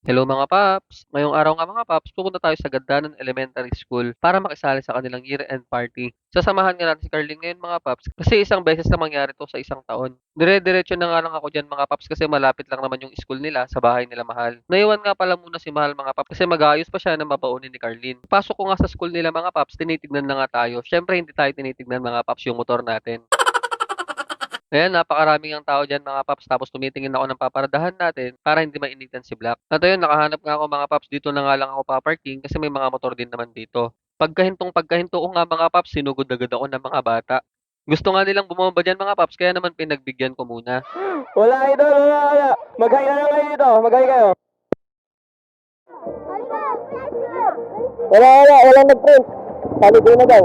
Hello mga paps! Ngayong araw nga mga paps, pupunta tayo sa Gandanan Elementary School para makisali sa kanilang year-end party. Sasamahan nga natin si Carlin ngayon mga paps kasi isang beses na mangyari to sa isang taon. Dire-diretso na nga lang ako dyan mga paps kasi malapit lang naman yung school nila sa bahay nila Mahal. Naiwan nga pala muna si Mahal mga paps kasi mag-aayos pa siya ng mabaunin ni Carlin. Pasok ko nga sa school nila mga paps, tinitignan na nga tayo. Syempre hindi tayo tinitignan mga paps yung motor natin. Ayan, napakaraming ang tao diyan mga paps, tapos tumitingin ako ng paparadahan natin para hindi mainitan si Black. At ayun, nakahanap nga ako mga paps, dito na nga lang ako paparking kasi may mga motor din naman dito. Pagkahinto ko nga mga paps, sinugod agad ako ng mga bata. Gusto nga nilang bumaba diyan mga paps, kaya naman pinagbigyan ko muna. Wala idol, wala. Mag-hi na lang kayo dito, mag-hi kayo. Walang nag-print. Holiday na daw.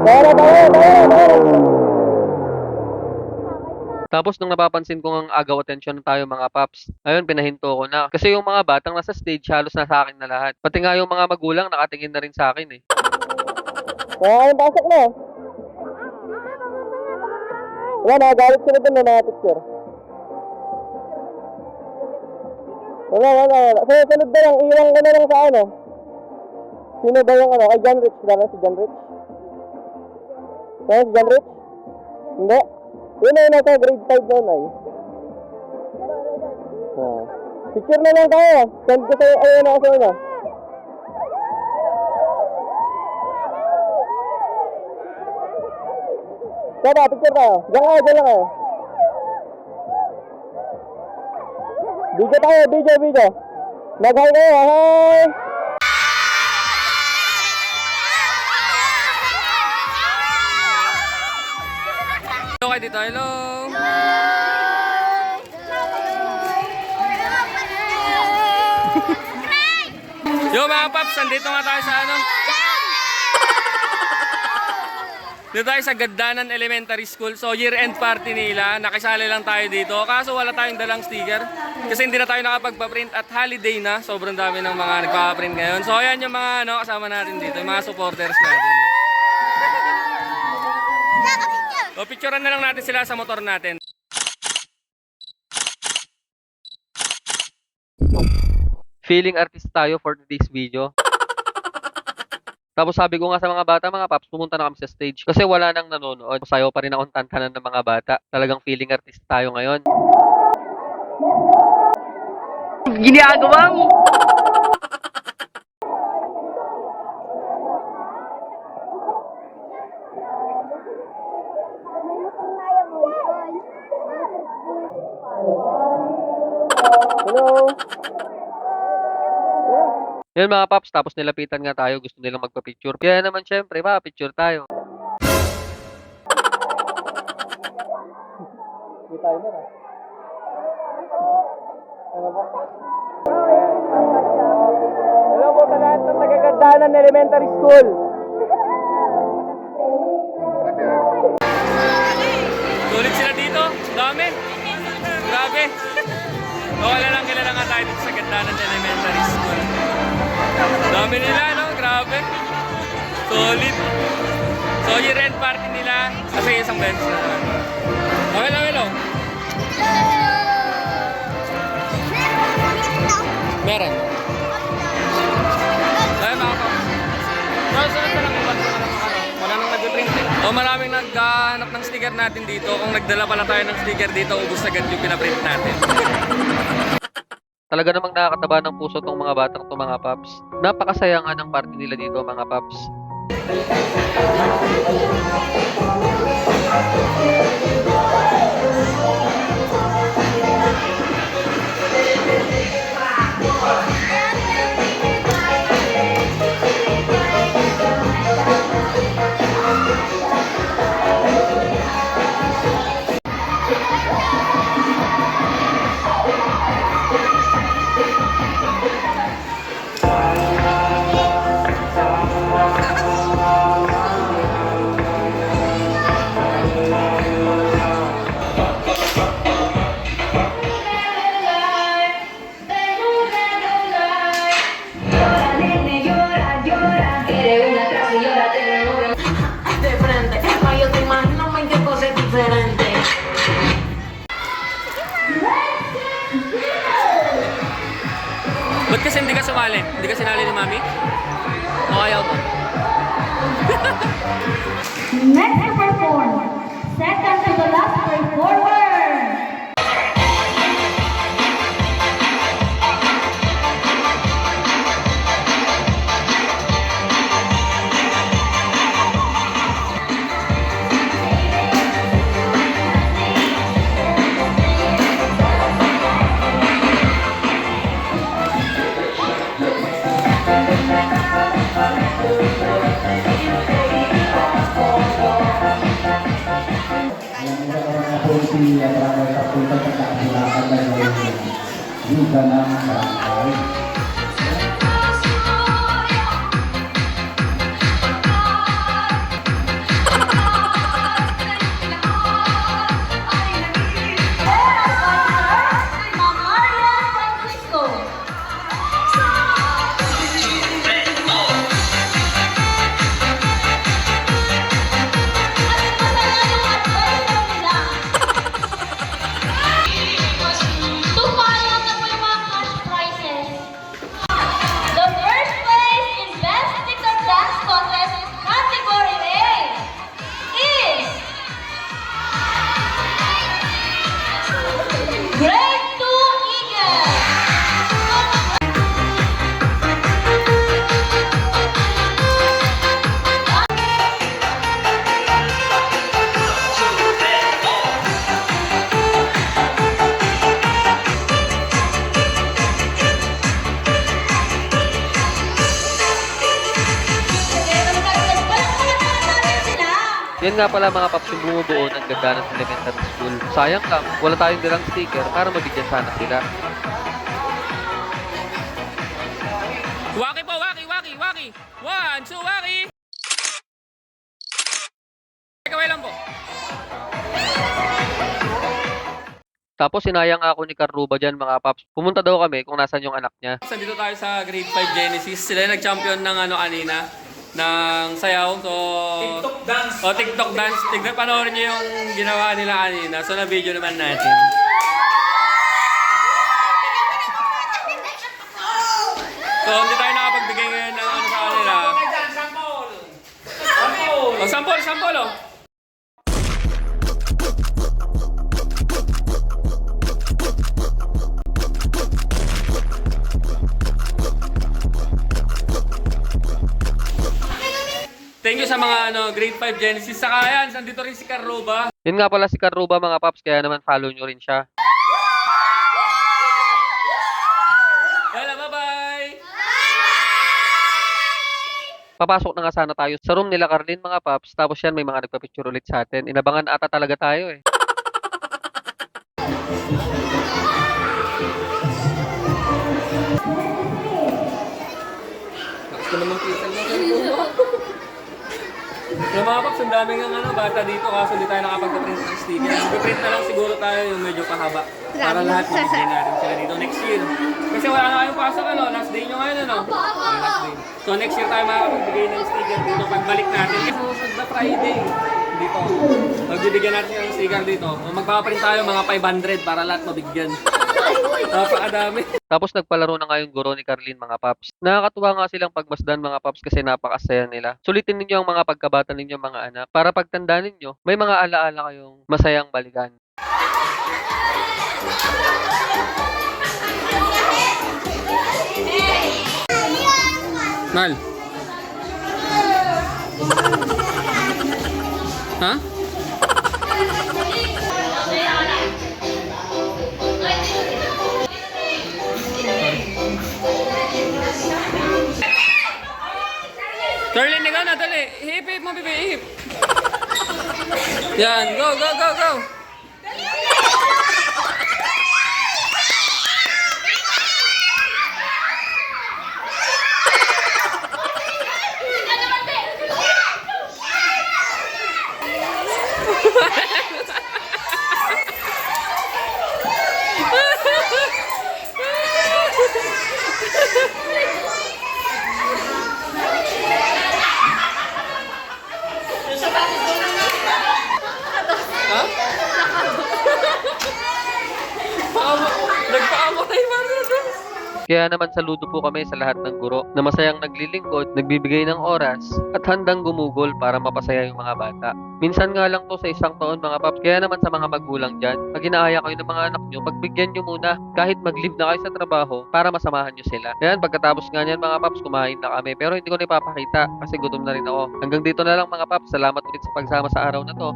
Tara. Tapos nung napapansin ko ngang agaw atensyon na tayo mga paps, ayun pinahinto ko na. Kasi yung mga batang nasa stage halos nasa akin na lahat. Pati nga yung mga magulang nakatingin na rin sa akin eh. Kaya pasok na. Wala, nagagalit sila dun na mga picture. Wala. Sunod na lang, ilang ka na lang sa ano. Sino ba yung ano? Kay John Rich. Dala si John Rich? Dala si John Rich? Hindi. Yun ay nasa grade 5 na ay. Picture na lang tayo. Send ko sa'yo, ayun ako sa'yo na. Saba, picture tayo. Diyan lang kayo. Video. Nag-hi kayo, hi! Hello kayo dito, hello! Yo mga paps, nandito nga tayo sa ano? Dito tayo sa Gandanan Elementary School. So year-end party nila, nakisali lang tayo dito. Kaso wala tayong dalang sticker kasi hindi na tayo nakapagpa-print at holiday na. Sobrang dami ng mga nagpa-print ngayon. So ayan yung mga ano, kasama natin dito, yung mga supporters natin. So picturean na lang natin sila sa motor natin. Feeling artist tayo for today's video. Tapos sabi ko nga sa mga bata, mga paps, pumunta na kami sa stage. Kasi wala nang nanonood. Sayaw pa rin akong tantanan ng mga bata. Talagang feeling artist tayo ngayon. Ginagawa mo! Hello. Yan mga paps, tapos nilapitan nga tayo. Gusto nilang magpa-picture. Kaya naman syempre, picture tayo. Di tayo na. Ano ba? Hello po sa lahat ng taga-Gandanan Elementary School. Sulit sila dito. Dami. Grabe. Kilala nga tayo dito sa Gandanan Elementary School. Dami nila, no? Grabe. Solid. So, year-end party nila. Kasi isang bench na naman. Hello. Meron. Ay, mga pa. Sunod na lang iba. Wala nang nag-print eh. O, maraming naghahanap ng sticker natin dito. Kung nagdala pala tayo ng sticker dito, ubus agad yung pinaprint natin. Talaga namang nakakataba ng puso tong mga batang to mga paps. Napakasaya nga ng party nila dito mga paps. sumali? Hindi ka sinali ni Mami? O ayaw mo? Next to perform, second to the last performer. Yang ramai tertutup tentang silakan dan juga nama barangkali. The first place in Best TikTok Dance Contest category A is Grade 2 Eagle. Yan nga pala mga paps yung bumubuo ng ganda ng elementary school. Sayang lang, wala tayong dirang sticker para mabigyan sana sila. Waki po, waki, waki, waki. 1, 2, waki. Kaway lang po. Tapos sinayang ako ni Carruba dyan mga paps. Pumunta daw kami kung nasan yung anak niya. Nandito tayo sa grade 5 Genesis. Sila yung nag-champion ng ano kanina. Ng sayaw. So, TikTok dance. O, TikTok dance. Tignan, panoorin nyo yung ginawa nila kanina. So, na-video naman natin. So, hindi tayo nakapagbigay ngayon ng ano sa kanila. O, sample, sample, o. Thank you sa mga grade 5 Genesis. Saka yan, nandito rin si Carruba. Yun nga pala si Carruba mga paps, kaya naman follow nyo rin siya. Wala, bye-bye! Papasok na nga sana tayo sa room nila Carlin mga paps. Tapos yan may mga nagpa-picture ulit sa atin. Inabangan ata talaga tayo eh. Gusto naman kita mo. Yung mga paps, ang daming ng bata dito kaso hindi tayo nakapag-print ng sticker. Mag-print na lang siguro tayo yung medyo pahaba. Para lahat mabigyan natin sila dito next year. Kasi wala na kayong pasok last day nyo ngayon last day. So next year tayo makakapagbigay ng sticker dito pagbalik natin. Kasi susunod na Friday. Dito. Magbibigyan natin ng sticker dito. Magpapaprint tayo mga 500 para lahat mabigyan. Napakadami. Tapos nagpalaro na nga yung guro ni Carlin mga paps. Nakakatuwa nga silang pagmasdan mga paps kasi napakasaya nila. Sulitin ninyo ang mga pagkabata ninyo mga anak para pagtanda ninyo, may mga alaala kayong masayang balikan. Mal. Ha? Carlin, ikaw na, dali. Hip, hip mo, bibi, hip. Yan, go, go, go, go. Nagpaamo tayo ba doon? Kaya naman saludo po kami sa lahat ng guro na masayang naglilingkod, nagbibigay ng oras, at handang gumugol para mapasaya yung mga bata. Minsan nga lang to sa isang taon mga paps, kaya naman sa mga magulang dyan, pag inaaya kayo ng mga anak nyo, pagbigyan nyo muna kahit mag-leave na kayo sa trabaho para masamahan nyo sila. Kaya pagkatapos nga niyan mga paps, kumain na kami pero hindi ko na ipapakita kasi gutom na rin ako. Hanggang dito na lang mga paps, salamat ulit sa pagsama sa araw na to.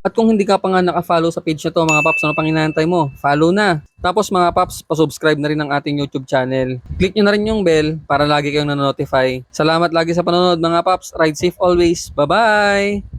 At kung hindi ka pa nga naka-follow sa page na to mga paps, ano pang inaantay mo? Follow na! Tapos mga paps, pa-subscribe na rin ang ating YouTube channel. Click nyo na rin yung bell para lagi kayong nanonotify. Salamat lagi sa panonood mga paps. Ride safe always. Bye-bye!